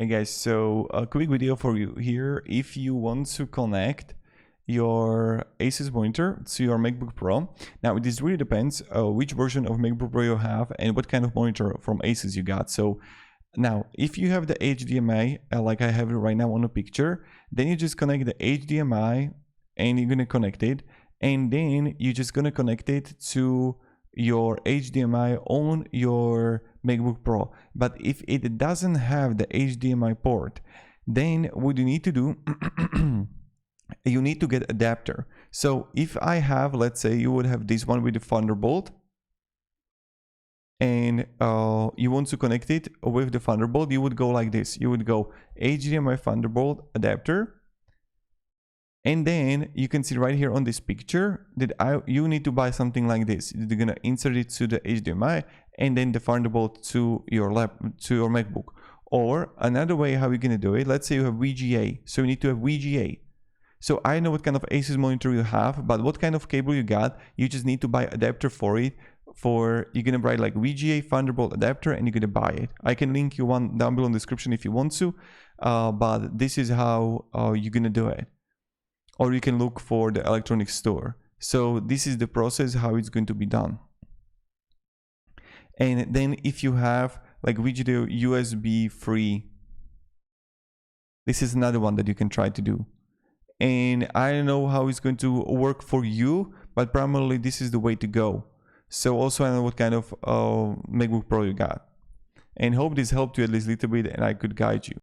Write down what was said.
Hey guys, so a quick video for you here. If you want to connect your ASUS monitor to your MacBook Pro, now this really depends which version of MacBook Pro you have and what kind of monitor from ASUS you got. So now if you have the HDMI like I have it right now on a picture, then you just connect the HDMI and you're gonna connect it, and then you're just gonna connect it to your HDMI on your MacBook Pro. But if it doesn't have the HDMI port, then what you need to do you need to get adapter. So if I have, let's say you would have this one with the Thunderbolt, and you want to connect it with the Thunderbolt, you would go like this. You would go HDMI Thunderbolt adapter, and then you can see right here on this picture that you need to buy something like this. You're gonna insert it to the HDMI and then the Thunderbolt to your MacBook. Or another way how you're gonna do it, let's say you have VGA, so you need to have VGA. So I know what kind of ASUS monitor you have, but what kind of cable you got, you just need to buy adapter for it. You're gonna buy like VGA Thunderbolt adapter and you're gonna buy it. I can link you one down below in the description if you want to, but this is how you're gonna do it. Or you can look for the electronics store. So this is the process how it's going to be done. And then if you have like VGA USB 3, this is another one that you can try to do. And I don't know how it's going to work for you, but primarily this is the way to go. So also I know what kind of MacBook Pro you got. And hope this helped you at least a little bit and I could guide you.